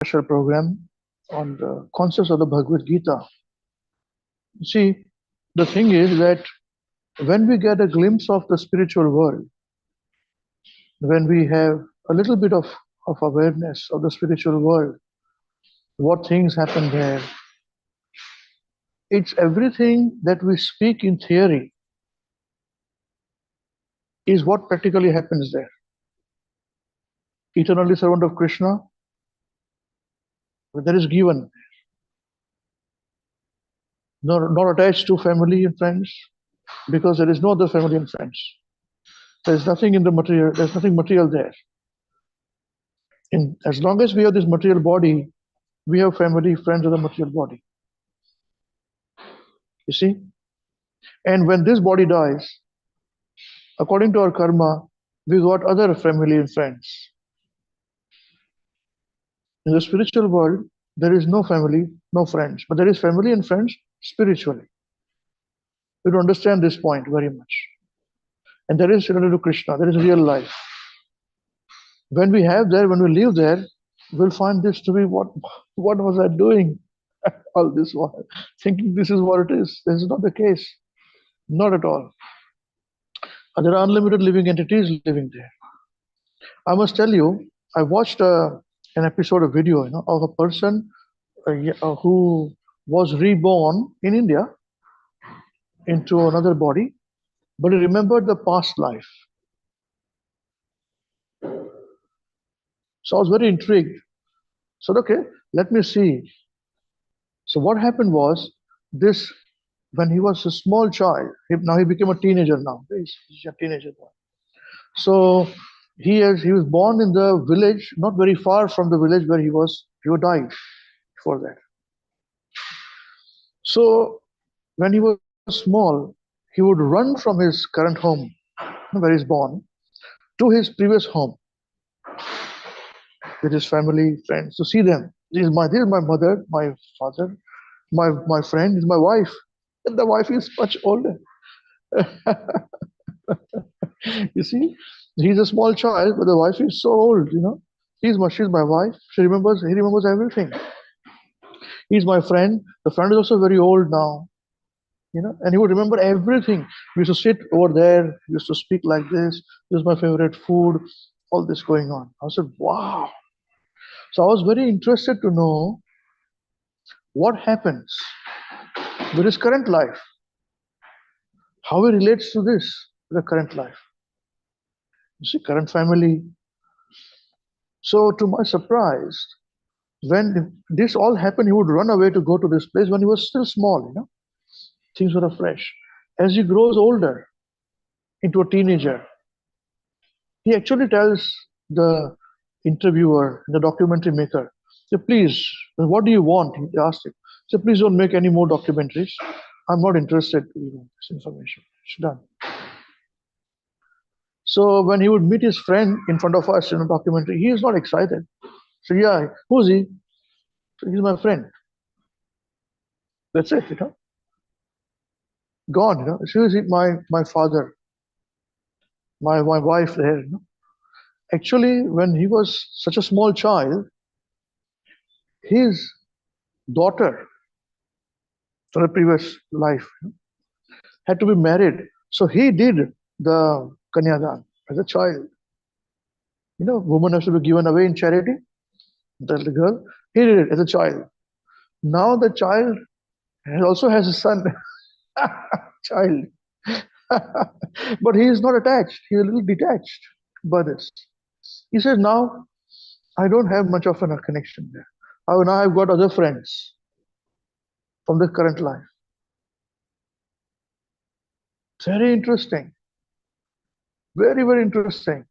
special program on the concepts of the Bhagavad Gita. You see, the thing is that when we get a glimpse of the spiritual world, when we have a little bit of awareness of the spiritual world, what things happen there, it's everything that we speak in theory is what practically happens there. Eternally servant of Krishna, that is given. Not attached to family and friends, because there is no other family and friends. There is nothing in the material, there's nothing material there. As long as we have this material body, we have family, friends of the material body. You see? And when this body dies, according to our karma, we got other family and friends. In the spiritual world, there is no family, no friends, but there is family and friends spiritually. We don't understand this point very much. And there is related to Krishna, there is real life. When we live there, we'll find this to be what was I doing all this while? Thinking this is what it is. This is not the case. Not at all. There are unlimited living entities living there. I must tell you, I watched an episode of video, of a person who was reborn in India into another body, but he remembered the past life. So I was very intrigued. So okay, let me see. So what happened was this: when he was a small child, now he became a teenager. Now he's a teenager boy. So he was born in the village, not very far from the village where he died before that. So when he was small, he would run from his current home, where he's born, to his previous home with his family, friends, to see them. This is my mother, my father, my friend, this is my wife. And the wife is much older. You see, he's a small child, but the wife is so old, She's my wife. He remembers everything. He's my friend. The friend is also very old now, and he would remember everything. We used to sit over there, we used to speak like this is my favorite food, all this going on. I said, wow. So I was very interested to know what happens with his current life, how he relates to the current life. You see, current family. So to my surprise, when this all happened, he would run away to go to this place when he was still small, Things were fresh. As he grows older, into a teenager, he actually tells the interviewer, the documentary maker, say, please, what do you want? He asked him. Say, please don't make any more documentaries. I'm not interested in this information. It's done. So when he would meet his friend in front of us in a documentary, he is not excited. So yeah, who's he? So he's my friend. That's it, Gone, So is my father, my wife there, Actually, when he was such a small child, his daughter from the previous life had to be married. So he did the Kanyadan as a child. Woman has to be given away in charity. The girl, he did it as a child. Now the child also has a son, child. But he is not attached. He is a little detached by this. He says, now I don't have much of a connection there. Now I've got other friends from the current life. Very interesting. Very, very interesting.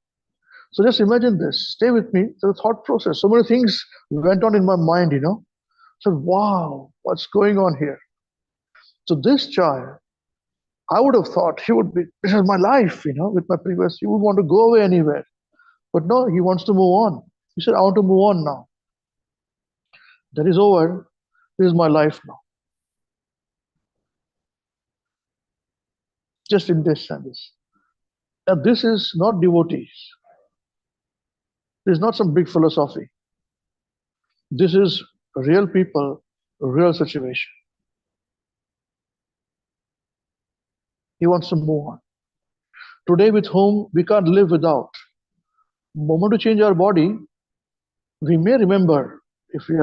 So just imagine this. Stay with me. The thought process. So many things went on in my mind, So wow, what's going on here? So this child, I would have thought this is my life, with my previous, he would want to go away anywhere. But no, he wants to move on. He said, I want to move on now. That is over. This is my life now. Just understand this. Now, this is not devotees. This is not some big philosophy. This is real people, real situation. He wants to move on. Today, with whom we can't live without. Moment to change our body, we may remember if we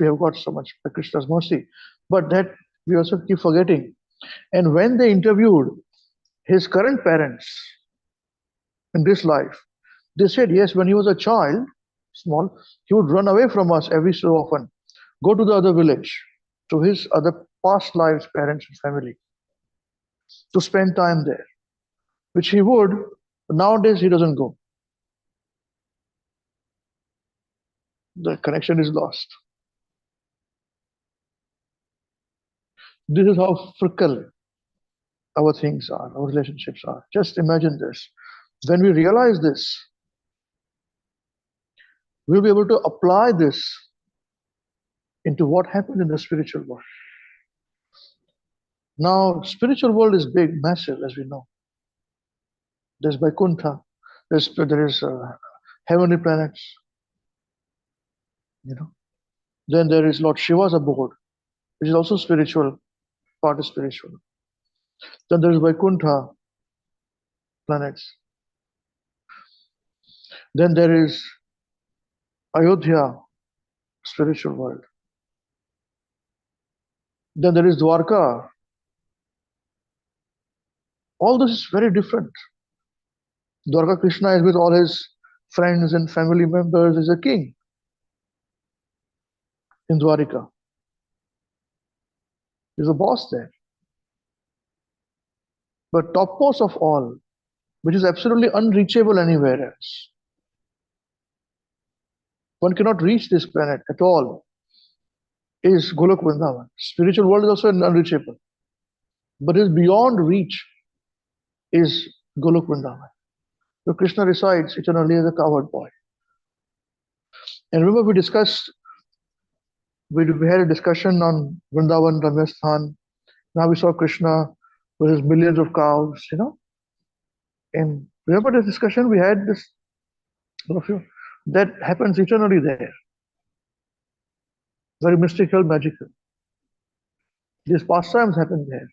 have got so much by Krishna's mercy, but that we also keep forgetting. And when they interviewed his current parents in this life, they said yes, when he was a child, small, he would run away from us every so often, go to the other village, to his other past lives, parents and family, to spend time there, which he would. But nowadays, he doesn't go. The connection is lost. This is how fickle our things are, our relationships are. Just imagine this. When we realize this, we'll be able to apply this into what happens in the spiritual world. Now, spiritual world is big, massive, as we know. There's Vaikuntha, there is heavenly planets, you know. Then there is Lord Shiva's abode, which is also spiritual, part is spiritual. Then there is Vaikuntha planets. Then there is Ayodhya, spiritual world. Then there is Dwarka. All this is very different. Dwarka Krishna is with all his friends and family members, is a king in Dwarika. He's a boss there. But topmost of all, which is absolutely unreachable anywhere else, one cannot reach this planet at all, is Golok Vrindavan. Spiritual world is also unreachable. But is beyond reach is Golok Vrindavan. So Krishna resides eternally as a cowherd boy. And remember we discussed, we had a discussion on Vrindavan, Ramyasthan. Now we saw Krishna with his millions of cows, you know. And remember this discussion we had, this, all of you, that happens eternally there. Very mystical, magical. These pastimes happen there.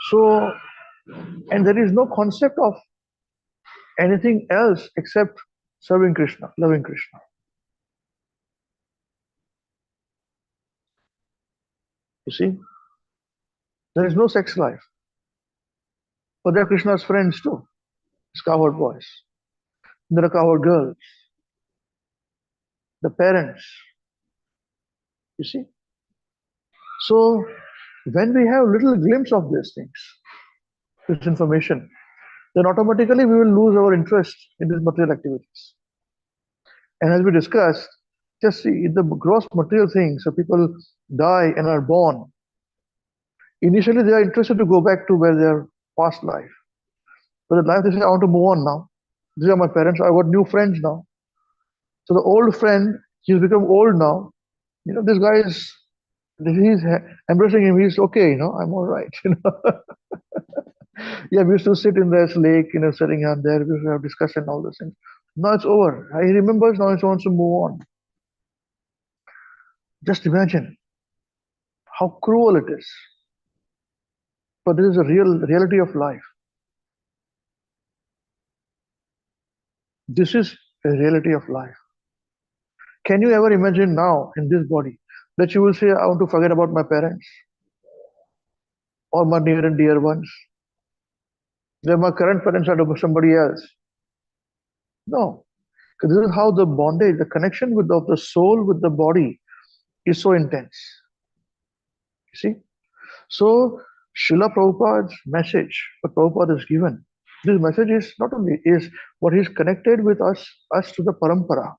So, and there is no concept of anything else except serving Krishna, loving Krishna. You see? There is no sex life. But they are Krishna's friends too. His cowherd boys. There are cowherd girls. The parents. You see? So when we have little glimpse of these things, this information, then automatically we will lose our interest in these material activities. And as we discussed, just see in the gross material things, so people die and are born. Initially, they are interested to go back to where their past life. But the life they say, I want to move on now. These are my parents. I got new friends now. So the old friend, he's become old now. You know, this guy is, he's embracing him. He's okay. You know, I'm all right. You know. Yeah, we used to sit in this lake, you know, sitting out there. We used to have discussion, all those things. Now it's over. He remembers. Now he wants to move on. Just imagine how cruel it is. But this is a reality of life. This is a reality of life. Can you ever imagine now in this body that you will say, I want to forget about my parents or my near and dear ones? Then my current parents are somebody else. No. Because this is how the bondage, the connection with the soul with the body is so intense. You see? So Srila Prabhupada's message, what Prabhupada has given, this message is not only is what is connected with us to the parampara.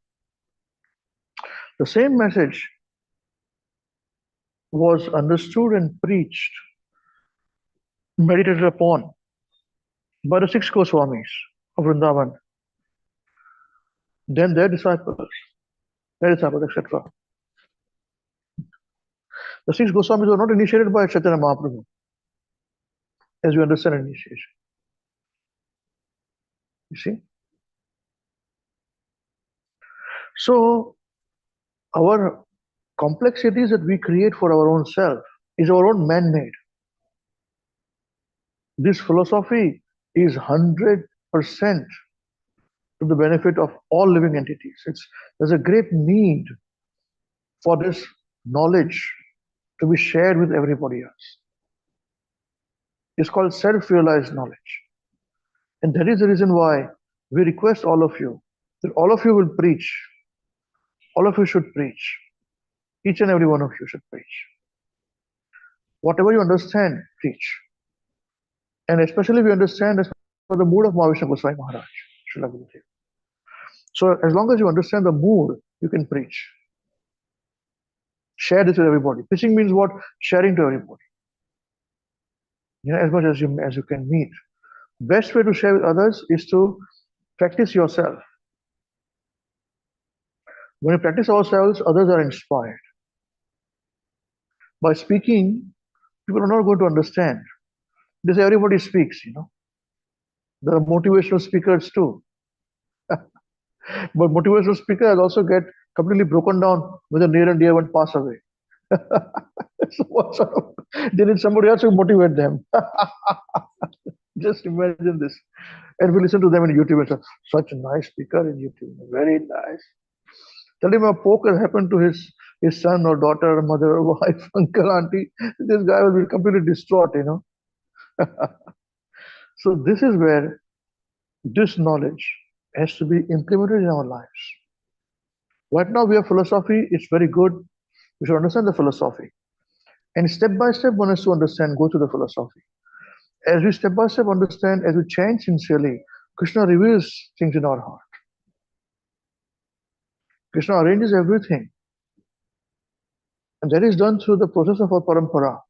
The same message was understood and preached, meditated upon by the six Goswamis of Vrindavan, then their disciples, etc. The six Goswamis were not initiated by Chaitanya Mahaprabhu, as you understand initiation. You see? So, Our complexities that we create for our own self is our own man-made. This philosophy is 100% to the benefit of all living entities. There's a great need for this knowledge to be shared with everybody else. It's called self-realized knowledge. And that is the reason why we request all of you that all of you will preach. All of you should preach. Each and every one of you should preach. Whatever you understand, preach. And especially we understand as for the mood of Mahavishnu Goswami Maharaj, Srila Gurudev. So as long as you understand the mood, you can preach. Share this with everybody. Preaching means what? Sharing to everybody. As much as you can meet. Best way to share with others is to practice yourself. When we practice ourselves, others are inspired. By speaking, people are not going to understand. This everybody speaks, There are motivational speakers too. But motivational speakers also get completely broken down when the near and dear one pass away. So what sort of, they need somebody else to motivate them. Just imagine this. And we listen to them in YouTube and say, such a nice speaker in YouTube, very nice. Tell him a poke has happened to his son or daughter, mother or wife, uncle, auntie. This guy will be completely distraught, So this is where this knowledge has to be implemented in our lives. Right now we have philosophy, it's very good. We should understand the philosophy. And step by step one has to understand, go to the philosophy. As we step by step understand, as we chant sincerely, Krishna reveals things in our heart. Krishna arranges everything. And that is done through the process of our parampara,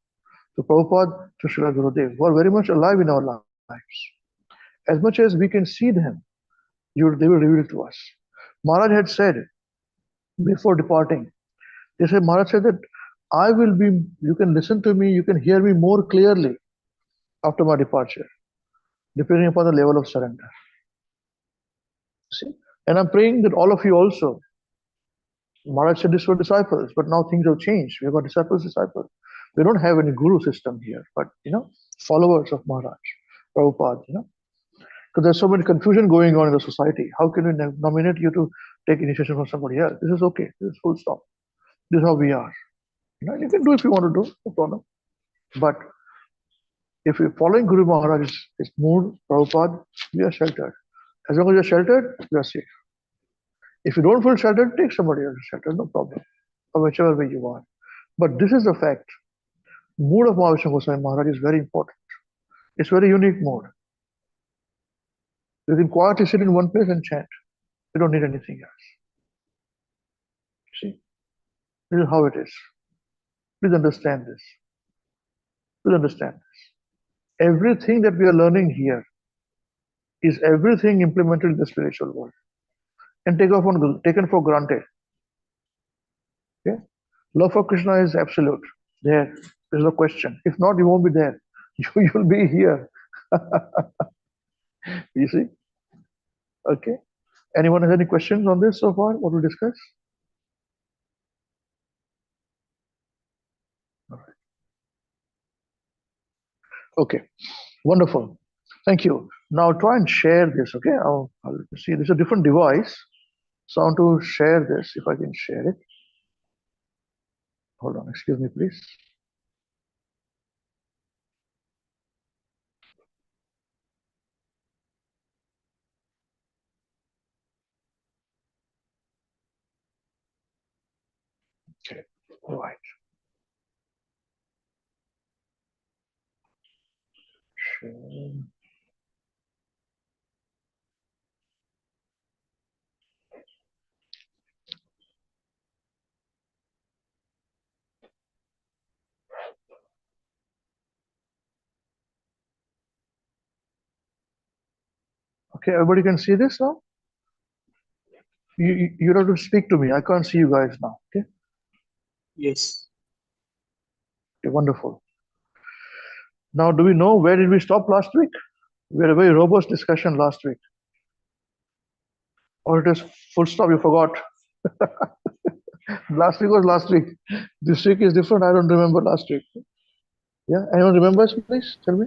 to Prabhupada, to Srila Gurudev, who are very much alive in our lives. As much as we can see them, they will reveal to us. Maharaj had said, before departing, Maharaj said that you can listen to me, you can hear me more clearly after my departure, depending upon the level of surrender. See? And I'm praying that all of you also, Maharaj said this for disciples, but now things have changed. We've got disciples. We don't have any guru system here, but followers of Maharaj, Prabhupada, because there's so much confusion going on in the society. How can we nominate you to take initiation from somebody else? This is okay. This is full stop. This is how we are. You can do if you want to do, no problem. But if you're following Guru Maharaj's mood, Prabhupada, we are sheltered. As long as you're sheltered, you are safe. If you don't feel sheltered, take somebody else's shelter, no problem. Or whichever way you want. But this is the fact. Mood of Mahavishnu Goswami Maharaj is very important. It's very unique mood. You can quietly sit in one place and chant. You don't need anything else. See? This is how it is. Please understand this. Please understand this. Everything that we are learning here is everything implemented in the spiritual world and taken for granted. Okay? Love for Krishna is absolute. There's no question. If not, you won't be there. You'll be here. You see? Okay. Anyone has any questions on this so far? What we discussed? All right. Okay. Wonderful. Thank you. Now try and share this. Okay. I'll see. This is a different device. So I want to share this. If I can share it. Hold on. Excuse me, please. Okay. All right. Share. Okay, everybody can see this now? You have to speak to me. I can't see you guys now. Okay? Yes. Okay, wonderful. Now, do we know where did we stop last week? We had a very robust discussion last week. Or it is full stop, you forgot. Last week was last week. This week is different. I don't remember last week. Yeah, anyone remembers? Please tell me.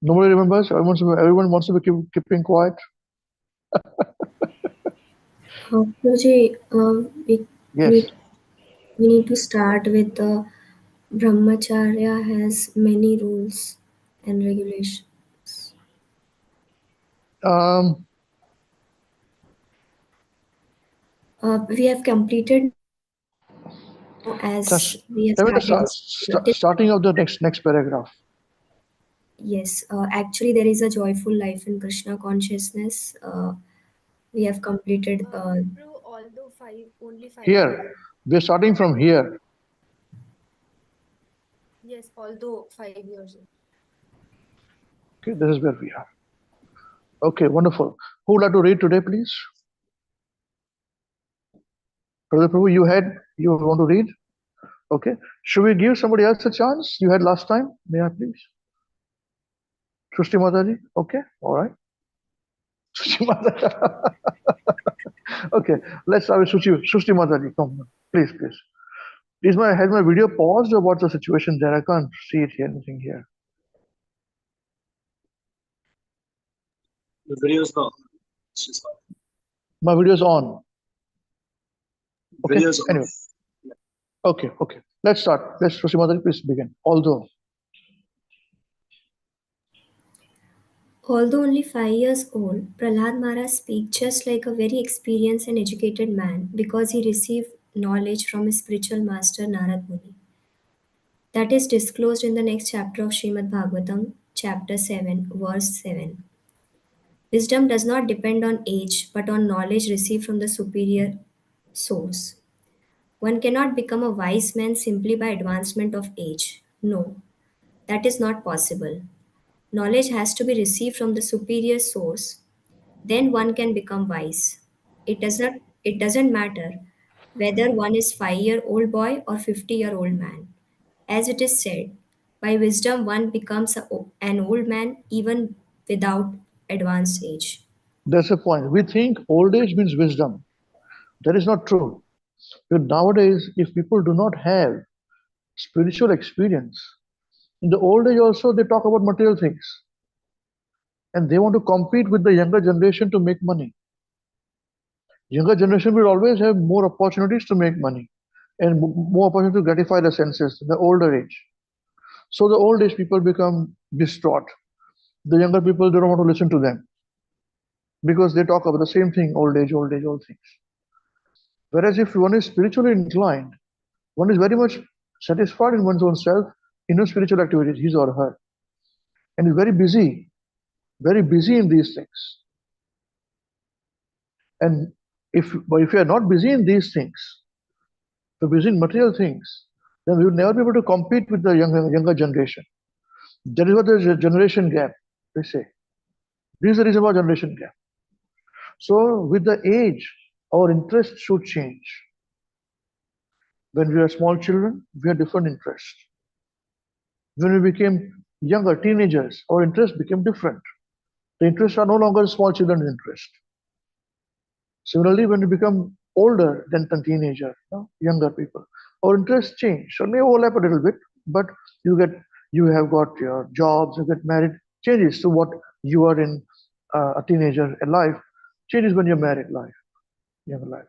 Nobody remembers. Everyone wants to be keeping quiet. Guruji, we Yes. need we need to start with the Brahmacharya has many rules and regulations. Um, We have completed now as just we have tell me the started. starting of the next paragraph. Yes, actually, there is a joyful life in Krishna consciousness. We have completed. Bro, although only 5 years. Here, we're starting from here. Yes, although 5 years. Okay, this is where we are. Okay, wonderful. Who would like to read today, please? Brother Prabhu, you want to read? Okay. Should we give somebody else a chance? You had last time. May I please? Srushti Mataji? Okay, all right. Srushti Mataji. Okay, let's start with Srushti Mataji. Come on, please. Has my video paused or what's the situation there? I can't see it here, anything here. The video is on. It's just on. My video is on. Okay. Video is on. Anyway. Okay. Let's start. Srushti Mataji, please begin. Although Only 5 years old, Prahlad Maharaj speaks just like a very experienced and educated man because he received knowledge from his spiritual master Narad Muni. That is disclosed in the next chapter of Srimad Bhagavatam, chapter 7, verse 7. Wisdom does not depend on age but on knowledge received from the superior source. One cannot become a wise man simply by advancement of age. No, that is not possible. Knowledge has to be received from the superior source. Then one can become wise. It doesn't matter whether one is 5-year-old boy or 50-year-old man. As it is said, by wisdom one becomes an old man even without advanced age. that's the point. We think old age means wisdom. That is not true. Because nowadays, if people do not have spiritual experience, in the old age also they talk about material things. And they want to compete with the younger generation to make money. Younger generation will always have more opportunities to make money and more opportunity to gratify the senses in the older age. So the old age people become distraught. The younger people, they don't want to listen to them because they talk about the same thing, old age, old things. Whereas if one is spiritually inclined, one is very much satisfied in one's own self, in his spiritual activities, his or her, and is very busy in these things. And if you are not busy in these things, if you're busy in material things, then we will never be able to compete with the younger generation. That is what there is a generation gap, they say. This is the reason why generation gap. So with the age, our interests should change. When we are small children, we have different interests. When we became younger, teenagers, our interests became different. The interests are no longer small children's interest. Similarly, when we become older than the teenager, younger people, our interests change. So may overlap a little bit, but you have got your jobs, you get married, changes to what you are in a teenager life, changes when you're married life, younger life.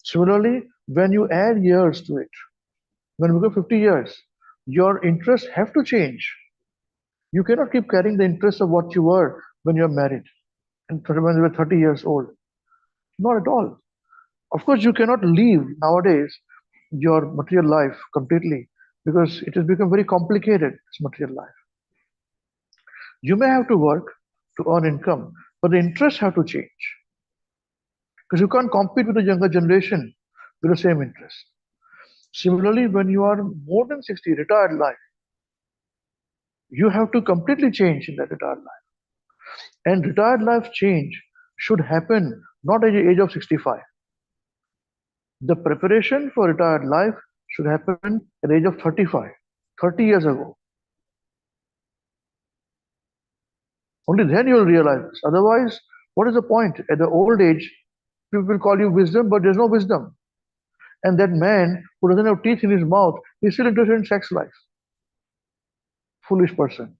Similarly, when you add years to it, when we go 50 years, your interests have to change. You cannot keep carrying the interest of what you were when you're married and when you were 30 years old. Not at all. Of course, you cannot leave nowadays your material life completely because it has become very complicated, this material life. You may have to work to earn income, but the interests have to change because you can't compete with the younger generation with the same interest. Similarly, when you are more than 60, retired life, you have to completely change in that retired life. And retired life change should happen not at the age of 65. The preparation for retired life should happen at the age of 35, 30 years ago. Only then you will realize this. Otherwise, what is the point? At the old age, people will call you wisdom, but there's no wisdom. And that man who doesn't have teeth in his mouth is still interested in sex life. Foolish person.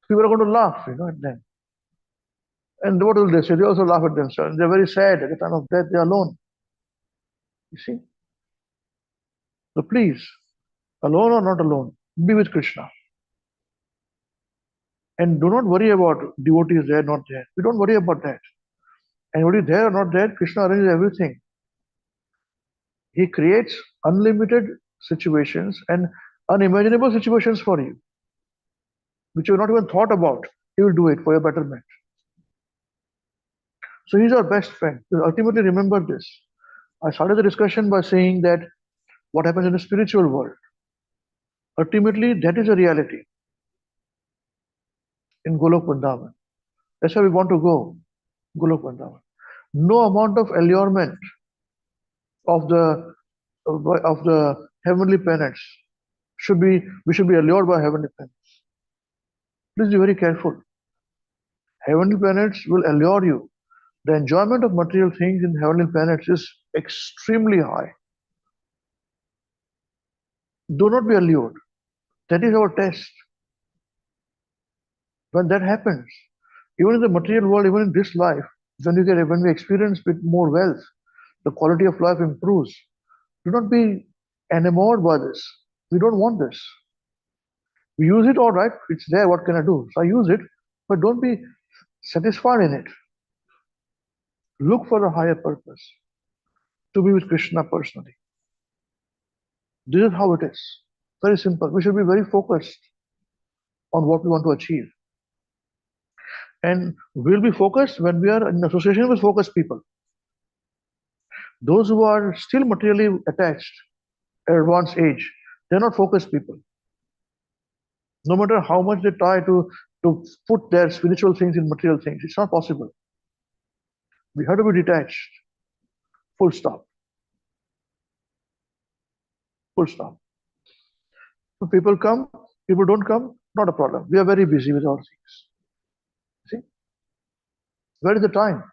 People are going to laugh, at them. And what will they say? They also laugh at themselves. They're very sad at the time of death. They're alone. You see? So please, alone or not alone, be with Krishna. And do not worry about devotees there, not there. We don't worry about that. And whether there or not there, Krishna arranges everything. He creates unlimited situations and unimaginable situations for you, which you have not even thought about. He will do it for your betterment. So he's our best friend. So ultimately, remember this. I started the discussion by saying that what happens in the spiritual world, ultimately, that is a reality in Golok Vrindavan. That's where we want to go, Golok Vrindavan. No amount of allurement of the heavenly planets we should be allured by heavenly planets. Please be very careful. Heavenly planets will allure you. The enjoyment of material things in heavenly planets is extremely high. Do not be allured. That is our test. When that happens, even in the material world, even in this life, when we experience a bit more wealth, the quality of life improves. Do not be enamored by this. We don't want this. We use it all right. It's there. What can I do? So I use it, but don't be satisfied in it. Look for a higher purpose to be with Krishna personally. This is how it is. Very simple. We should be very focused on what we want to achieve. And we'll be focused when we are in association with focused people. Those who are still materially attached at advanced age, they're not focused people. No matter how much they try to put their spiritual things in material things, it's not possible. We have to be detached. Full stop. Full stop. If people come, people don't come, not a problem. We are very busy with our things. See? Where is the time?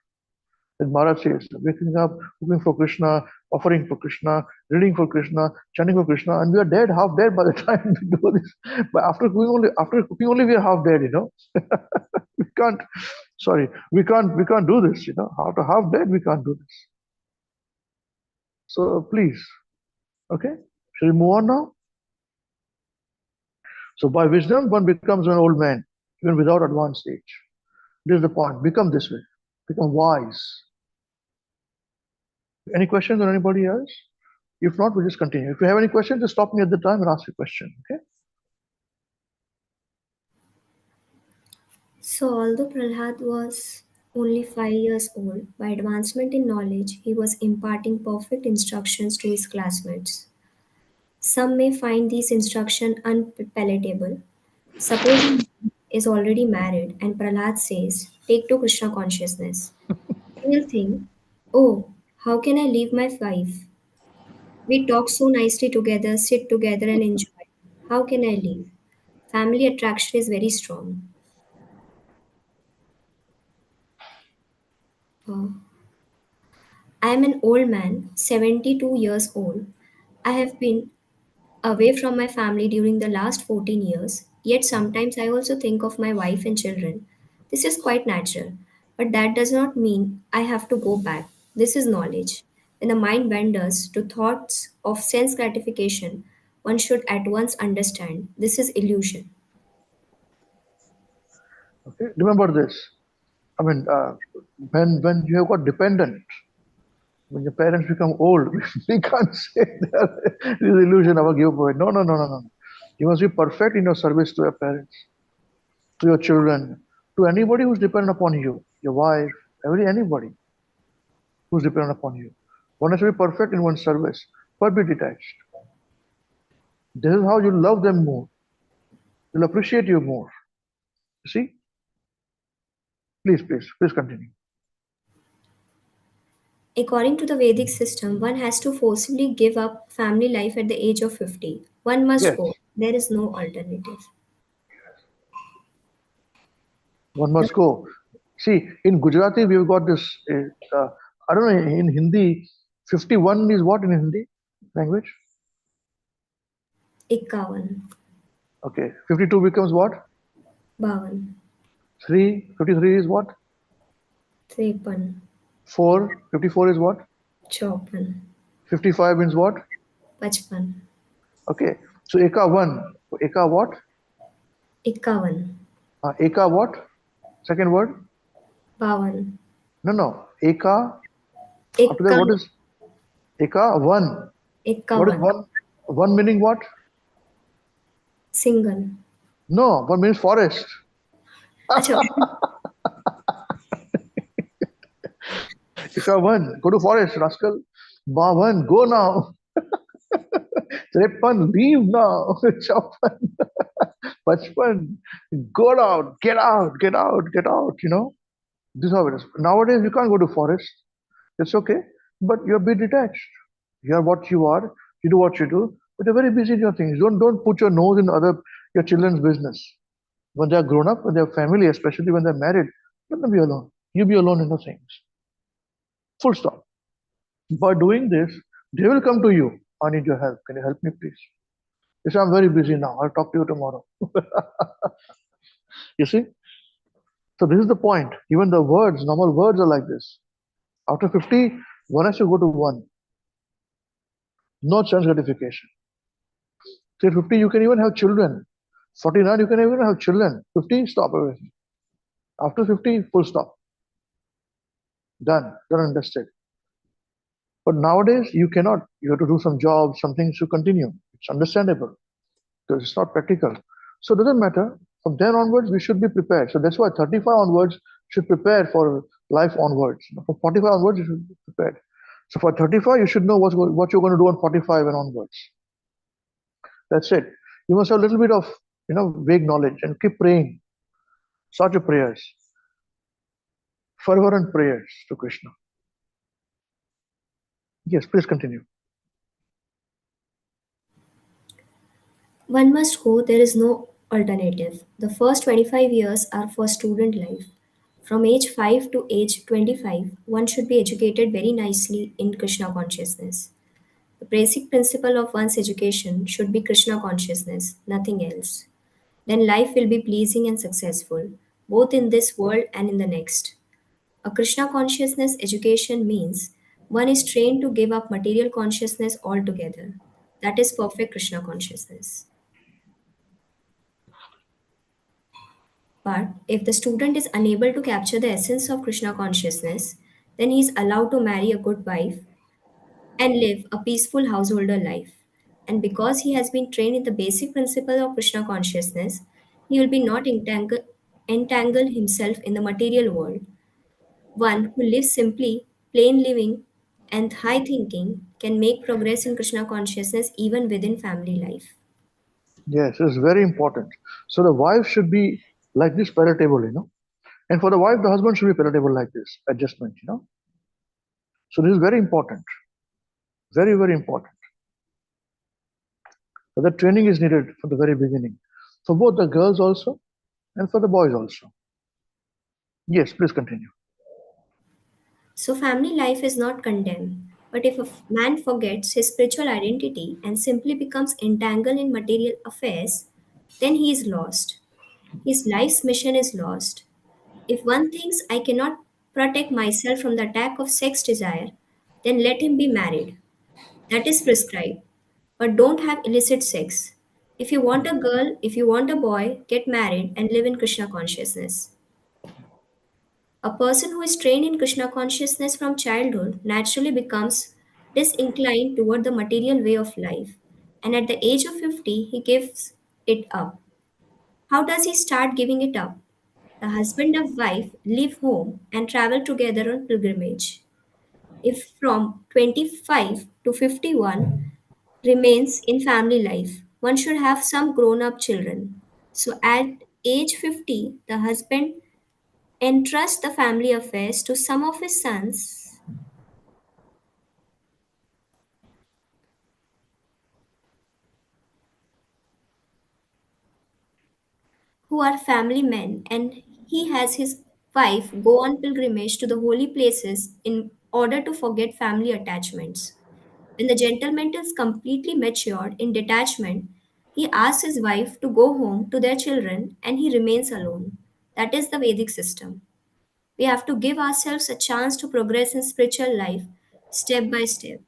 As Maharaj says, waking up, cooking for Krishna, offering for Krishna, reading for Krishna, chanting for Krishna, and we are dead, half dead by the time we do this. But after cooking only we are half dead, we can't, we can't do this, After half dead, we can't do this. So please, okay? Shall we move on now? So by wisdom, one becomes an old man, even without advanced age. This is the point. Become this way. Become wise. Any questions on anybody else? If not, we'll just continue. If you have any questions, just stop me at the time and ask a question, okay? So, although Prahlad was only 5 years old, by advancement in knowledge, he was imparting perfect instructions to his classmates. Some may find these instructions unpalatable. Suppose a man is already married and Prahlad says, take to Krishna consciousness. He will think, oh, how can I leave my wife? We talk so nicely together, sit together and enjoy. How can I leave? Family attraction is very strong. Uh, I am an old man, 72 years old. I have been away from my family during the last 14 years, yet sometimes I also think of my wife and children. This is quite natural, but that does not mean I have to go back. This is knowledge. When the mind wanders to thoughts of sense gratification, one should at once understand this is illusion. Okay. Remember this. I mean, when you have got dependent, when your parents become old, we can't say that this is illusion of a giveaway. No, no, no, no, no. You must be perfect in your service to your parents, to your children, to anybody who's dependent upon you, your wife, anybody who's dependent upon you. One has to be perfect in one's service, but be detached. This is how you love them more. They'll appreciate you more. You see? Please continue. According to the Vedic system, one has to forcibly give up family life at the age of 50. One must Yes. go. There is no alternative. One must go. See, in Gujarati, we've got this. I don't know, in Hindi, 51 is what in Hindi language? 51, Okay. 52 becomes what? 52, 3. 53 is what? 53, 4. 54 is what? 54, 55 means what? 55, Okay. So Eka 1. Eka what? 51, Eka what? Second word? 52, No, no. Eka. After that, what 51, is Eka 1? What is 51, 1? 1 meaning what? single. No, 1 means forest. Acha, Eka 1. Go to forest, rascal. Ba 1. Go now. Trepan, leave now. Chappan, Pachpan, go out, get out, get out, get out, This is how it is. Nowadays, you can't go to forest. It's okay, but you're a bit detached. You're what you are. You do what you do, but you're very busy in your things. Don't put your nose in your children's business. When they're grown up, when they're family, especially when they're married, let them be alone. You be alone in the things. Full stop. By doing this, they will come to you. I need your help. Can you help me, please? Yes, I'm very busy now. I'll talk to you tomorrow. You see? So this is the point. Even the words, normal words are like this. After 50, one has to go to one. No chance gratification. Till 50, you can even have children. 49, you can even have children. 50, stop everything. After 50, full stop. Done. Done and dusted. But nowadays, you cannot. You have to do some jobs, some things to continue. It's understandable because it's not practical. So it doesn't matter. From then onwards, we should be prepared. So that's why 35 onwards should prepare for life onwards. From 45 onwards, you should be prepared. So for 35, you should know what you're going to do on 45 and onwards. That's it. You must have a little bit of vague knowledge and keep praying. Start your prayers. Fervent prayers to Krishna. Yes, please continue. one must go, there is no alternative. The first 25 years are for student life. From age 5 to age 25, one should be educated very nicely in Krishna consciousness. The basic principle of one's education should be Krishna consciousness, nothing else. Then life will be pleasing and successful, both in this world and in the next. A Krishna consciousness education means one is trained to give up material consciousness altogether. That is perfect Krishna consciousness. But if the student is unable to capture the essence of Krishna consciousness, then he is allowed to marry a good wife and live a peaceful householder life. And because he has been trained in the basic principle of Krishna consciousness, he will be not entangle himself in the material world. One who lives simply, plain living, and high thinking can make progress in Krishna consciousness even within family life. Yes, it's very important. So the wife should be like this palatable. And for the wife, the husband should be palatable like this adjustment. So this is very important. Very, very important. So the training is needed from the very beginning. For both the girls also and for the boys also. Yes, please continue. So, family life is not condemned. But if a man forgets his spiritual identity and simply becomes entangled in material affairs, then he is lost. His life's mission is lost. If one thinks I cannot protect myself from the attack of sex desire, then let him be married. That is prescribed. But don't have illicit sex. If you want a girl, if you want a boy, get married and live in Krishna consciousness. A person who is trained in Krishna consciousness from childhood naturally becomes disinclined toward the material way of life, and at the age of 50, he gives it up. How does he start giving it up? The husband and wife leave home and travel together on pilgrimage. If from 25 to 51 remains in family life, one should have some grown up children. So at age 50, the husband entrusts the family affairs to some of his sons who are family men, and He has his wife go on pilgrimage to the holy places in order to forget family attachments. When the gentleman is completely matured in detachment, he asks his wife to go home to their children and he remains alone. That is the Vedic system. We have to give ourselves a chance to progress in spiritual life step by step.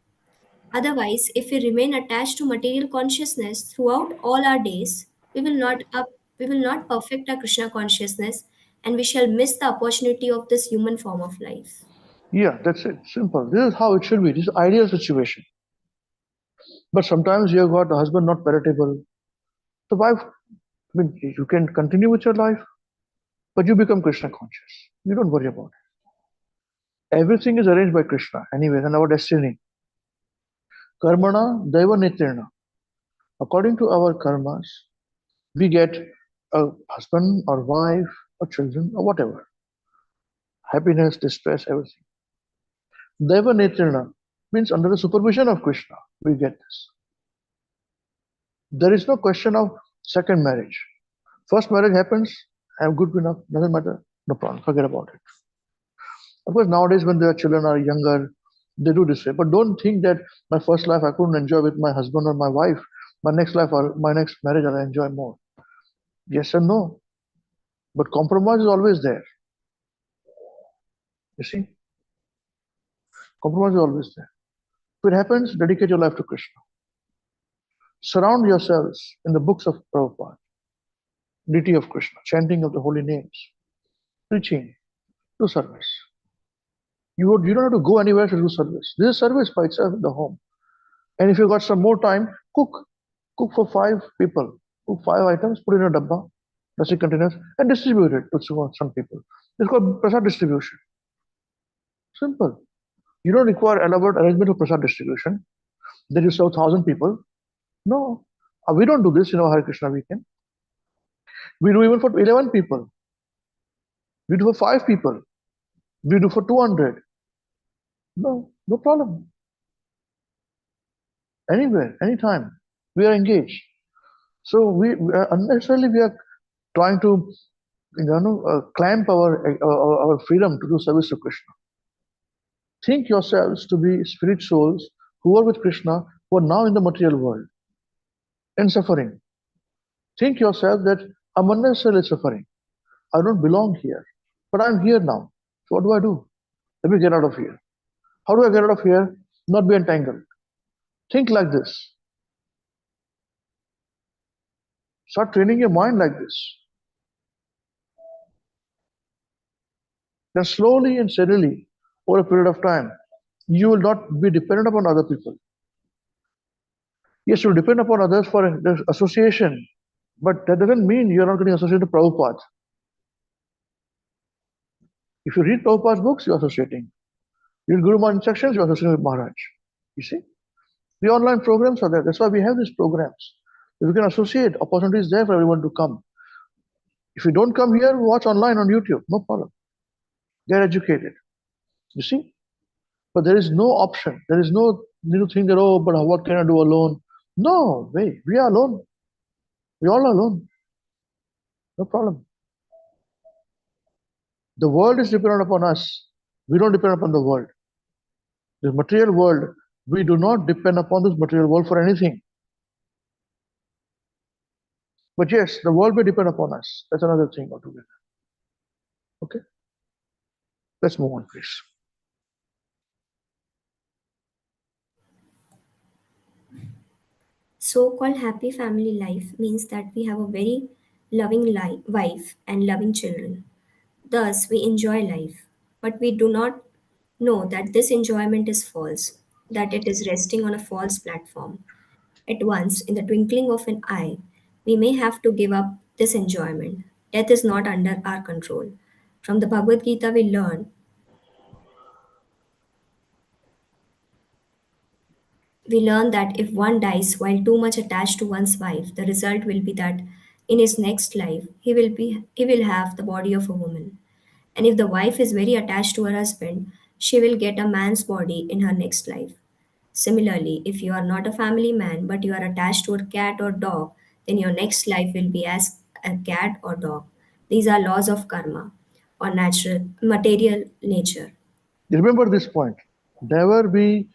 Otherwise, if we remain attached to material consciousness throughout all our days, we will not perfect our Krishna consciousness and we shall miss the opportunity of this human form of life. Yeah, that's it. Simple. This is how it should be. This is ideal situation. But sometimes you have got the husband not palatable. The wife, I mean, you can continue with your life, but you become Krishna conscious. You don't worry about it. Everything is arranged by Krishna anyway, and our destiny. Karmana daiva nityena. According to our karmas, we get a husband or wife or children or whatever. Happiness, distress, everything. Daiva nityena means under the supervision of Krishna, we get this. There is no question of second marriage. First marriage happens, I'm good enough, doesn't matter, no problem, forget about it. Of course, nowadays when their children are younger, they do this way. But don't think that my first life I couldn't enjoy with my husband or my wife. My next life or my next marriage I'll enjoy more. Yes and no. But compromise is always there. You see? Compromise is always there. If it happens, dedicate your life to Krishna. Surround yourselves in the books of Prabhupada, deity of Krishna, chanting of the holy names, preaching, do service. You don't have to go anywhere to do service. This is service by itself in the home. And if you got some more time, cook. Cook for 5 people. Cook 5 items, put in a dabba, plastic containers, and distribute it to some people. It's called prasad distribution. Simple. You don't require elaborate arrangement of prasad distribution. That you serve 1,000 people. No. We don't do this in our Hare Krishna weekend. We do even for 11 people. We do for 5 people. We do for 200. No, no problem. Anywhere, anytime. We are engaged. So unnecessarily we are trying to clamp our freedom to do service to Krishna. Think yourselves to be spirit souls who are with Krishna, who are now in the material world and suffering. Think yourself that I'm unnecessarily suffering. I don't belong here, but I'm here now. So what do I do? Let me get out of here. How do I get out of here? Not be entangled. Think like this. Start training your mind like this. Then slowly and steadily, over a period of time, you will not be dependent upon other people. Yes, you depend upon others for association, but that doesn't mean you're not getting associated with Prabhupada. If you read Prabhupada's books, you're associating. You read Guru Maharaj instructions, you're associating with Maharaj. You see? The online programs are there. That's why we have these programs. If you can associate, opportunity is there for everyone to come. If you don't come here, watch online on YouTube. No problem. Get educated. You see? But there is no option. There is no need to think that, oh, but what can I do alone? No, way. We are alone. We all are alone. No problem. The world is dependent upon us. We don't depend upon the world. The material world, we do not depend upon this material world for anything. But yes, the world may depend upon us. That's another thing altogether. Okay? Let's move on, please. So called happy family life means that we have a very loving wife and loving children. Thus, we enjoy life. But we do not know that this enjoyment is false, that it is resting on a false platform. At once, in the twinkling of an eye, we may have to give up this enjoyment. Death is not under our control. From the Bhagavad Gita, we learn that if one dies while too much attached to one's wife, the result will be that in his next life he will have the body of a woman. And if the wife is very attached to her husband, she will get a man's body in her next life. Similarly, if you are not a family man but you are attached to a cat or dog, then your next life will be as a cat or dog. These are laws of karma or natural material nature. Remember this point. Never be,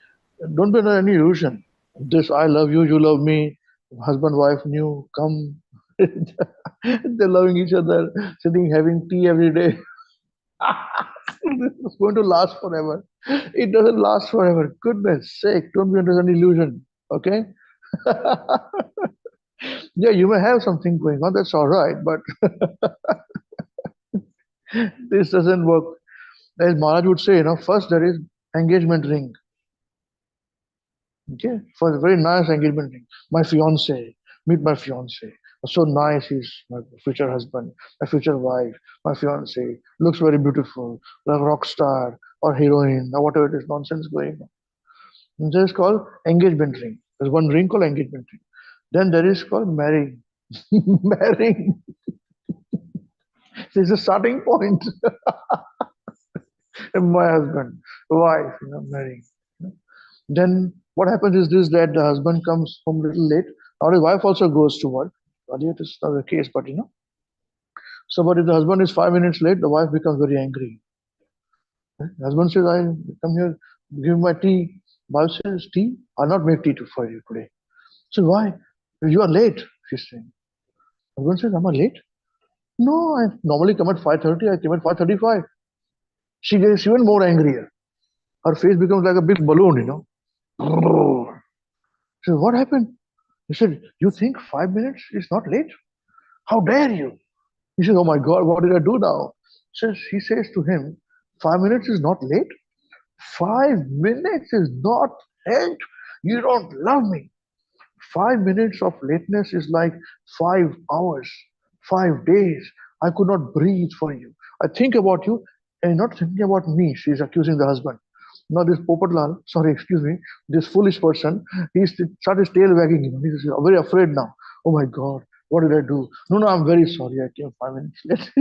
don't be under any illusion. This I love you, you love me, husband, wife, new, come. They're loving each other, sitting, having tea every day. It's going to last forever. It doesn't last forever. Goodness sake, don't be under any illusion. Okay? Yeah, you may have something going on, that's all right, but this doesn't work. As Maharaj would say, first there is engagement ring. Okay, for a very nice engagement ring. My fiance, meet my fiance. So nice, he's my future husband, my future wife, my fiance. Looks very beautiful, like rock star or heroine or whatever it is nonsense going on. And this is called engagement ring. There's one ring called engagement ring. Then there is called marrying. Marrying. This is a starting point. My husband, wife, marrying. Then what happens is this, that the husband comes home a little late. Now his wife also goes to work. Earlier it is not the case, but So, but if the husband is 5 minutes late, the wife becomes very angry. The husband says, I come here, give my tea. Wife says, tea? I'll not make tea for you today. So why? You are late, she's saying. Husband says, am I late? No, I normally come at 5:30. I came at 5:35. She gets even more angrier. Her face becomes like a big balloon. So what happened? He said, you think 5 minutes is not late? How dare you? He said, oh my God, what did I do now? She says to him, 5 minutes is not late? 5 minutes is not late? You don't love me. 5 minutes of lateness is like 5 hours, 5 days. I could not breathe for you. I think about you and not thinking about me. She's accusing the husband. Now this Popatlal, sorry, excuse me, this foolish person, he started his tail wagging. He's very afraid now. Oh my God, what did I do? No, I'm very sorry. I came 5 minutes late.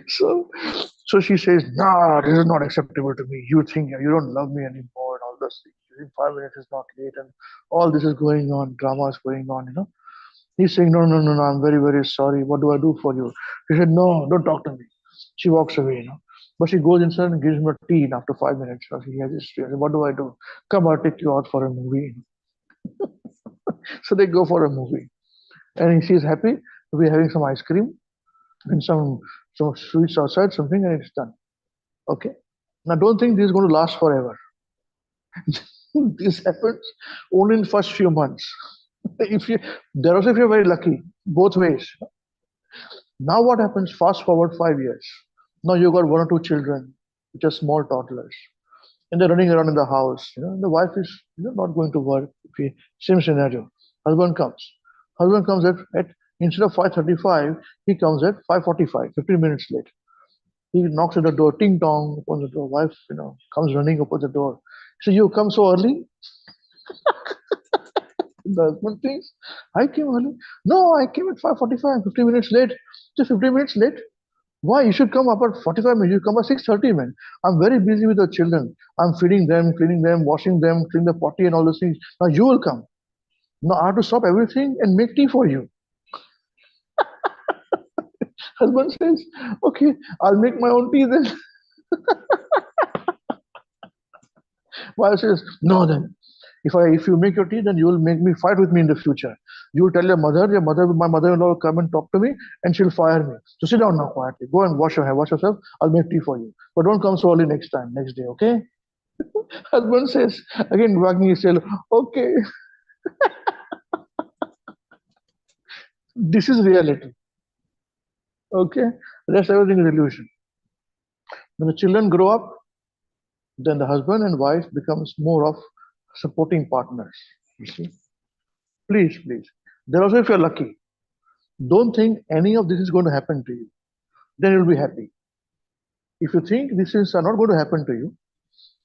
So she says, nah, this is not acceptable to me. You think you don't love me anymore and all those things. You think 5 minutes is not late and all this is going on, drama is going on. He's saying, no, I'm very, very sorry. What do I do for you? He said, no, don't talk to me. She walks away. But she goes inside and gives him a tea and after 5 minutes. He has his tea. What do I do? Come, I'll take you out for a movie. So they go for a movie. And she's happy to be having some ice cream and some sweets outside, something, and it's done. Okay. Now don't think this is going to last forever. This happens only in the first few months. If you're very lucky, both ways. Now what happens? Fast forward 5 years. Now you got one or two children, which are small toddlers, and they're running around in the house. And the wife is not going to work. Same scenario. Husband comes. Husband comes at instead of 5:35, he comes at 5:45, 15 minutes late. He knocks at the door, ting tong, opens the door. Wife, comes running, opens the door. So you come so early? The husband thinks, I came early. No, I came at 5:45, 15 minutes late. Just 15 minutes late. Why? You should come up at 45 minutes. You come at 6:30, man. I'm very busy with the children. I'm feeding them, cleaning them, washing them, cleaning the potty and all those things. Now you will come. Now I have to stop everything and make tea for you. Husband says, okay, I'll make my own tea then. Wife says, no then. If you make your tea, then you will make me fight with me in the future. You will tell my mother-in-law will come and talk to me and she'll fire me. So sit down now quietly. Go and wash your hair, wash yourself. I'll make tea for you. But don't come so early next day, okay? Husband says, again wagging his tail, okay. This is reality. Okay? Rest everything is illusion. When the children grow up, then the husband and wife becomes more of supporting partners. You see? Please. Then also if you're lucky, don't think any of this is going to happen to you. Then you'll be happy. If you think these things are not going to happen to you,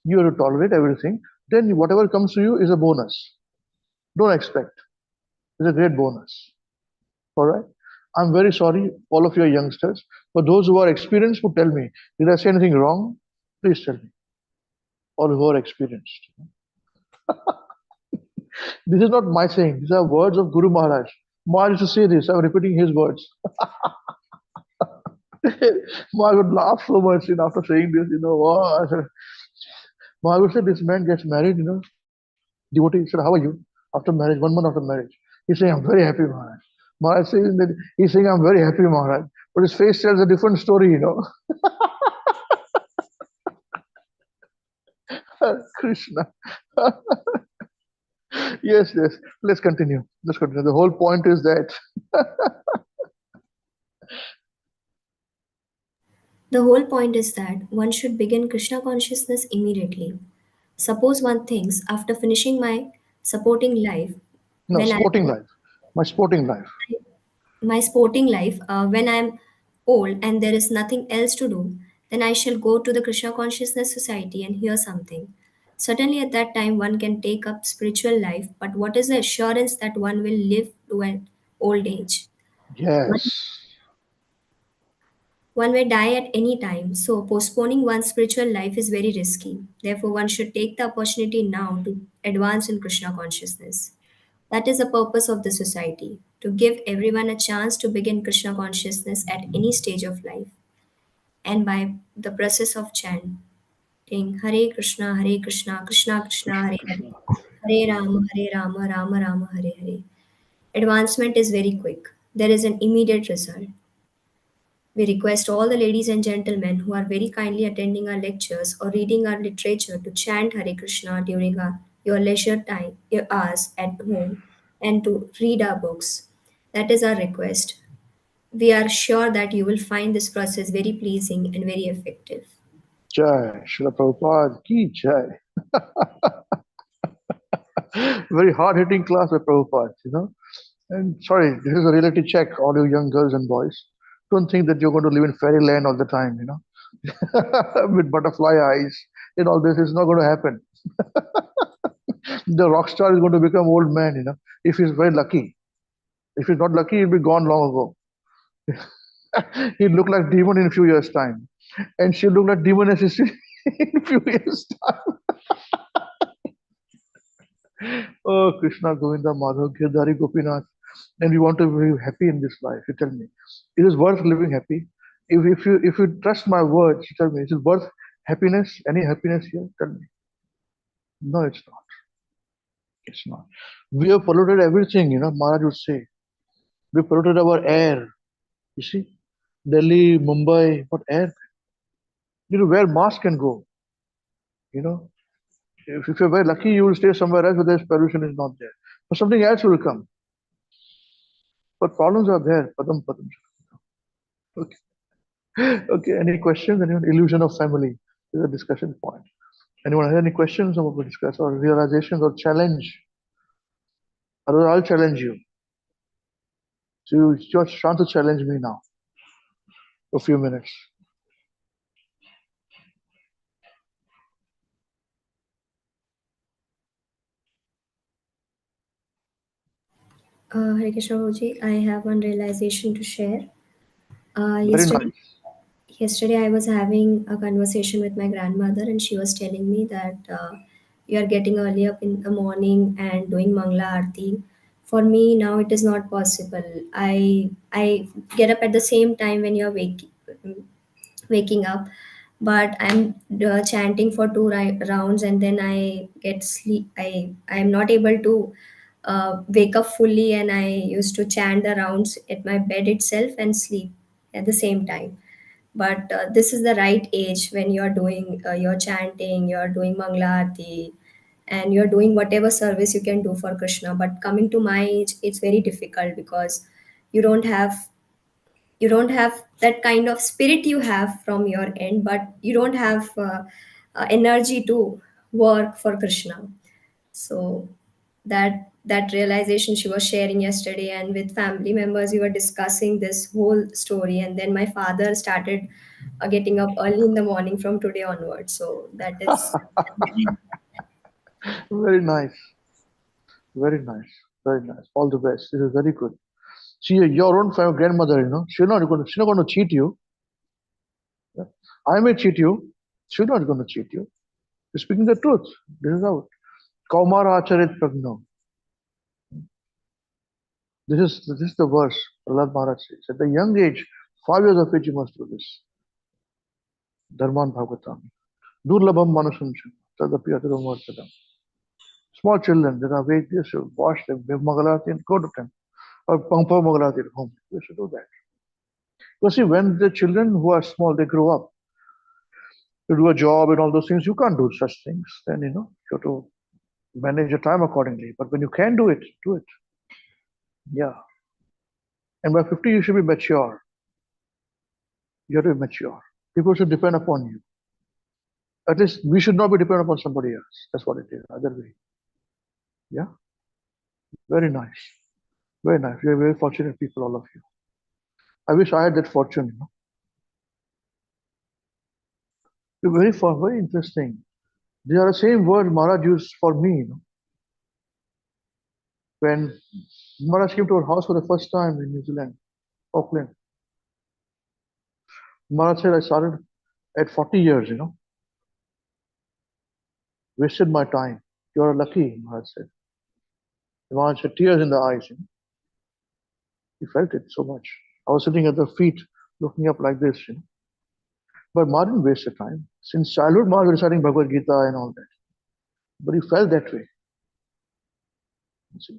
you have to tolerate everything, then whatever comes to you is a bonus. Don't expect. It's a great bonus. Alright? I'm very sorry, all of your youngsters. For those who are experienced, would tell me, did I say anything wrong? Please tell me. All who are experienced. This is not my saying. These are words of Guru Maharaj. Maharaj used to say this, I'm repeating his words. Maharaj would laugh so much, after saying this, oh, Maharaj would say, this man gets married, devotee said, how are you? After marriage, 1 month after marriage. He's saying, I'm very happy, Maharaj. Maharaj says that he's saying, I'm very happy, Maharaj. But his face tells a different story. Krishna. Yes, yes. Let's continue. Let's continue. The whole point is that. The whole point is that one should begin Krishna consciousness immediately. Suppose one thinks after finishing my supporting life, No, when I sporting life. My sporting life. my sporting life, when I'm old and there is nothing else to do, then I shall go to the Krishna Consciousness Society and hear something. Certainly, at that time, one can take up spiritual life, but what is the assurance that one will live to an old age? One, Yes. one may die at any time, so postponing one's spiritual life is very risky. Therefore, one should take the opportunity now to advance in Krishna consciousness. That is the purpose of the society, to give everyone a chance to begin Krishna consciousness at any stage of life. And by the process of chanting Hare Krishna, Krishna Krishna, Krishna, Hare Hare, Krishna. Hare Rama, Rama Rama, Hare Hare. Advancement is very quick. There is an immediate result. We request all the ladies and gentlemen who are very kindly attending our lectures or reading our literature to chant Hare Krishna during your leisure time, your hours at home, and to read our books. That is our request. We are sure that you will find this process very pleasing and very effective. Jai. Srila Prabhupada ki Jai. Very hard hitting class by Prabhupada. And sorry, this is a reality check, all you young girls and boys. Don't think that you're going to live in fairyland all the time. With butterfly eyes and all this. It's not going to happen. The rock star is going to become old man, if he's very lucky. If he's not lucky, he'll be gone long ago. He'll look like demon in a few years' time. And she'll look like demoness in a few years' time. Oh, Krishna, Govinda, Madhav, Girdhari, Gopinath. And we want to be happy in this life. You tell me, it is worth living happy? If you trust my words, you tell me, is it worth happiness? Any happiness here? Tell me. No, it's not. It's not. We have polluted everything, Maharaj would say. We polluted our air. You see? Delhi, Mumbai, what air? Where mass can go. You know, if you're very lucky, you will stay somewhere else where there's pollution is not there. But something else will come. But problems are there. Padam padam. Okay. Okay. Any questions? Anyone? Illusion of family is a discussion point. Anyone has any questions about what we discuss or realizations or challenge? Otherwise, I'll challenge you. So you're trying to challenge me now for a few minutes. Hare Krishna Guruji, I have one realization to share. Very nice. Yesterday I was having a conversation with my grandmother, and she was telling me that you are getting early up in the morning and doing Mangla Aarti. For me now it is not possible. I get up at the same time when you are waking up, but I'm chanting for two rounds and then I get sleep. I'm not able to wake up fully, and I used to chant the rounds at my bed itself and sleep at the same time. But this is the right age when you're doing your chanting, you're doing Mangla Aarti, and you're doing whatever service you can do for Krishna. But coming to my age, it's very difficult because you don't have you don't have that kind of spirit you have from your end, but you don't have energy to work for Krishna. So that realization she was sharing yesterday, and with family members we were discussing this whole story, and then my father started getting up early in the morning from today onwards. So that is Very nice. Very nice. Very nice. All the best. This is very good. See, your own grandmother, she's not going to cheat you. Yeah. I may cheat you. She's not going to cheat you. You're speaking the truth. This is out. Kaumara acharit pragno. This is the verse Prahlad Maharaj says. At the young age, 5 years of age, you must do this. Dharman Bhagavatam. Durlabham Manusumcham. Tadapi Adaram Vartadam. Small children that are awake, they should wash them, give Mangalati and go to them. Or Pampa Mangalati at home. They should do that. Because see, when the children who are small, they grow up, to do a job and all those things, you can't do such things. Then, you have to manage your time accordingly. But when you can do it, do it. Yeah. And by 50, you should be mature. You have to be mature. People should depend upon you. At least we should not be dependent upon somebody else. That's what it is. Other way. Yeah. Very nice. Very nice. We are very fortunate people, all of you. I wish I had that fortune. You're very interesting. These are the same words Maharaj used for me. When Maharaj came to our house for the first time in New Zealand, Auckland, Maharaj said, I started at 40 years, wasted my time. You are lucky, Maharaj said. Maharaj had tears in the eyes. He felt it so much. I was sitting at the feet, looking up like this. But Maharaj didn't waste the time. Since childhood, Maharaj was reciting Bhagavad Gita and all that. But he felt that way.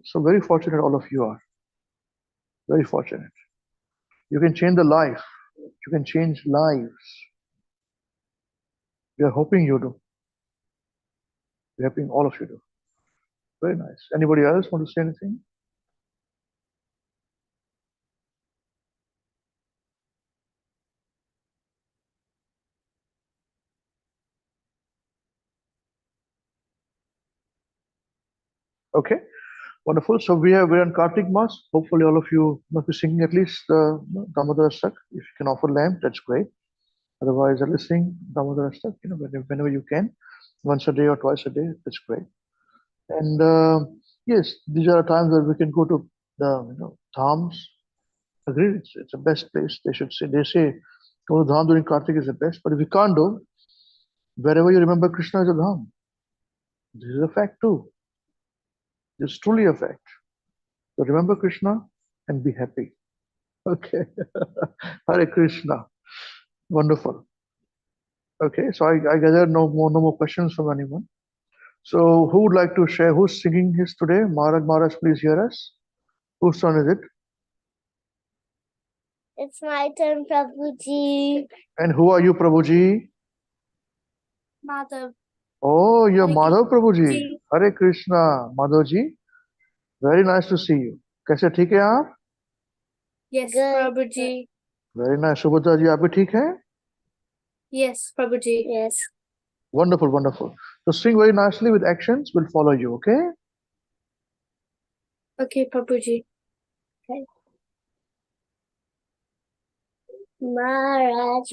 So very fortunate all of you are. Very fortunate. You can change the life. You can change lives. We are hoping you do. We're hoping all of you do. Very nice. Anybody else want to say anything? Okay, wonderful. So we're on Kartik Mas. Hopefully all of you must be singing at least Damodar Astak. If you can offer lamp, that's great. Otherwise, you're listening Damodar Astak, whenever you can, once a day or twice a day, that's great. And yes, these are times where we can go to the dhams. Agreed, it's the best place. They say go to dham during Kartik is the best. But if you can't do, wherever you remember Krishna is a dham. This is a fact too. It's truly a fact. So remember Krishna and be happy. Okay. Hare Krishna. Wonderful. Okay, so I gather no more questions from anyone. So who would like to share? Who's singing his today? Maharaj, please hear us. Whose turn is it? It's my turn, Prabhuji. And who are you, Prabhuji? Madhav. Oh, you're Hare Madhav Prabhuji. Krishna. Hare Krishna. Madhavji. Very nice to see you. कैसे ठीक है आप? Yes, Prabhuji. Very nice. Subhadra ji आप भी ठीक हैं? Yes, Prabhuji. Yes. Wonderful, wonderful. So sing very nicely with actions. We'll follow you, okay? Okay, Prabhuji. Okay. Maharaj,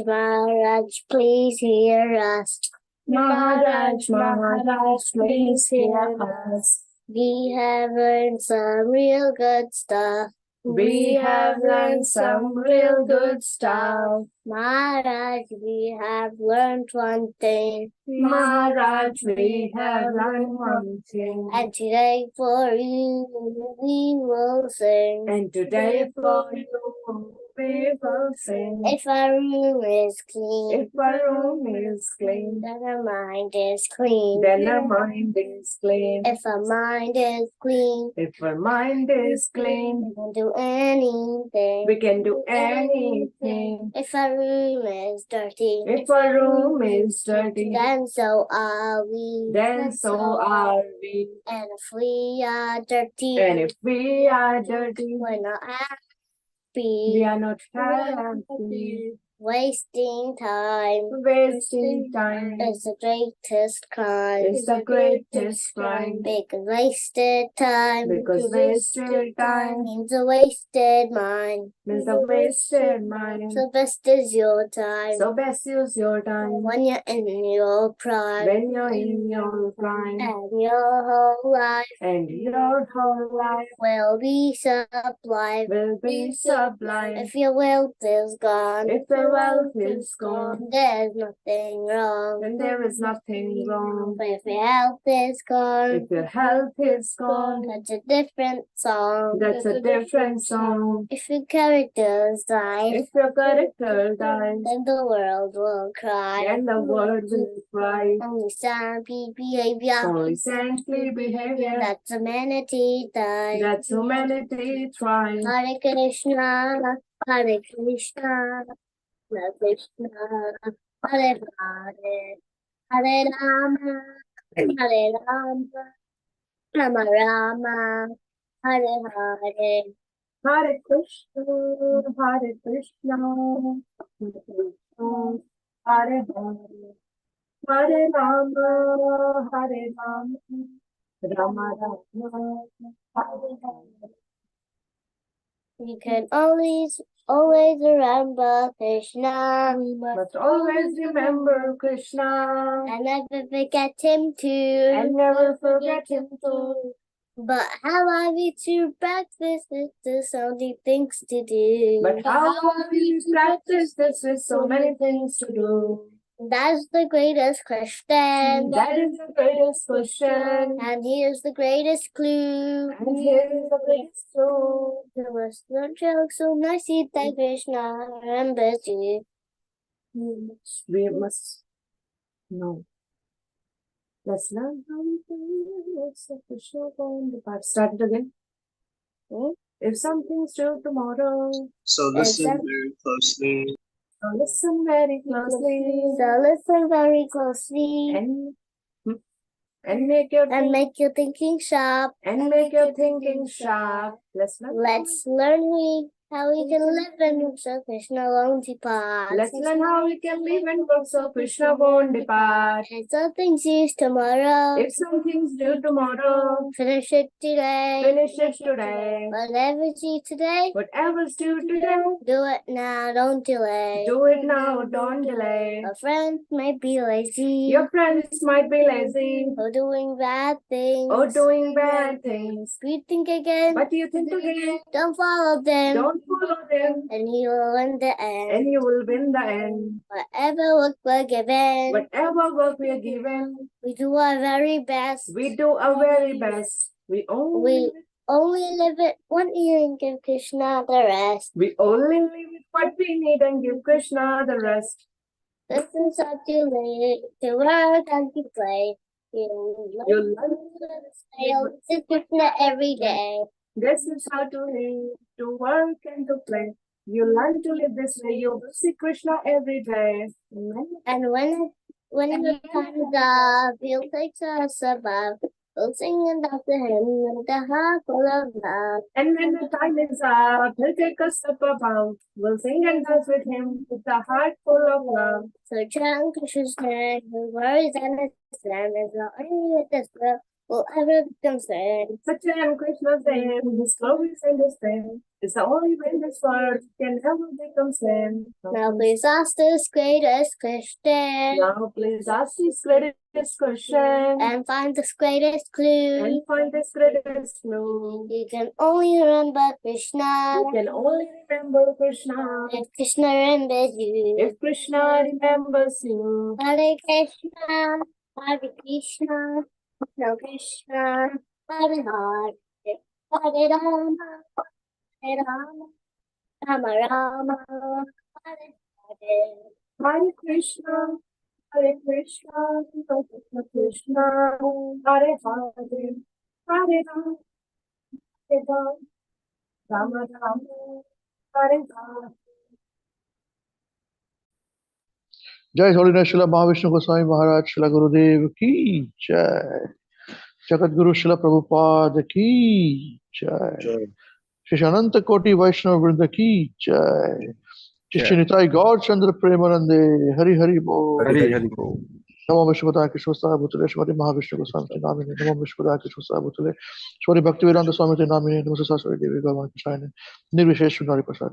please hear us. Maharaj, please hear us. We have learned some real good stuff. We have learned some real good stuff. Maharaj, we have learned one thing. Maharaj, we have learned one thing. And today for you we will sing. And today for you we will sing. If our room is clean. If our room is clean. Then our mind is clean. Then our mind is clean. If our mind is clean. If our mind is clean. We can do anything. We can do anything. If our room is dirty. If our room is dirty. Then so are we. Then so are we. And if we are dirty. And if we are dirty. We're not happy. We are not happy. Wasting time. Wasting time is the greatest crime. Is the greatest crime. Because wasted time. Because wasted time means a wasted mind. Means a wasted mind. So best is your time. So best is your time. When you're in your prime. When you're in your prime. And your whole life. And your whole life will be sublime. Will be sublime. If your wealth is gone. If your your wealth is gone, there's nothing wrong. then there is nothing wrong. But if your health is gone, If your health is gone, that's a different song. that's a different song. If your characters die, If your character dies, then the world will cry. then the world will cry. Only saintly behavior, Only saintly behavior, that's humanity dies. that humanity tries. Hare Krishna, Hare Krishna, Hare Krishna, Hare Hare, Hare Rama, Hare Rama, Rama Rama, Hare Hare. Hare Krishna, Hare Krishna, Hare Krishna, Hare Hare, Hare Rama, Hare Rama, Rama Rama, Hare Hare. We can always remember Krishna. We Must always remember Krishna and never forget him too. and never forget him too. But how are we to practice this? There's so many things to do. But how are we to practice this with so many things to do? That's the greatest question. That is the greatest question. And here's the greatest clue. And here is the greatest truth. There was no joke so nice that Krishna remembers you. We must know. Let's learn how we can live. It's a Krishna on the part. Start it again. If something's due tomorrow, So listen very closely. so listen very closely So listen very closely and make your and make your thinking sharp. thinking sharp. Let's learn. Let's learn how we can live and so Krishna won't depart. Let's learn how we can live and work so Krishna won't depart. And so things is tomorrow. If something's due tomorrow, Finish it today. finish it today. Whatever's due today, Whatever's due today, do it now, don't delay. do it now, don't delay. Our friends might be lazy Your friends might be lazy or doing bad things. or doing bad things, We think again, but you think again, don't follow them, don't follow them, and you will win the end. and you will win the end. Whatever work we're given, Whatever work we are given, we do our very best. we do our very best. We only Live it 1 year and give Krishna the rest. live with what we need and give Krishna the rest. This is how to live, to work and to play. You You learn to sail to Krishna every day. This is how to live, to work and to play. You learn to live this way, you will see Krishna every day. And when the time is up, he'll take us above. We'll sing and dance to him with a heart full of love. And when the time is up, he'll take us up above. We'll sing and dance with him with a heart full of love. So chant Krishna's name, who worries and his name is not only with this world will ever become sad. Sachin Krishna's name, his glories and his fame, is the only way this world can ever become same. Now please ask this greatest question Now please ask this greatest question and find this greatest clue. and find this greatest clue. You can only remember Krishna You can only remember Krishna if Krishna remembers you. if Krishna remembers you. Hare Krishna, Hare Krishna, Krishna Krishna, Hare Hare, Hare Rama, Hare Rama, Rama Rama, Hare Hare. Hare Krishna, Hare Krishna, Krishna Krishna, Hare Hare, Hare Rama, Hare Rama, Rama Rama, Hare Hare. Jai Holiness Srila Mahavishnu Goswami Maharaj Srila Gurudev ki Jai. Jagat Guru Srila Prabhupada ki Jai. Shri Ananta Koti Vaishnava Vrinda ki Jai. Shri Nitai Gaur Chandra Premanande Hari Hari Bo. Hari Hari Bo. Namo Vishwadaya Krishna Bhutale Shrimati Mahavishnu Goswami Namine. Namo Vishwadaya Krishna Bhutale Shrimati Bhaktivedanta Swami Namine. Namo Saswari Devi Gavan Krishna. Nirvishesh Nari Prasad.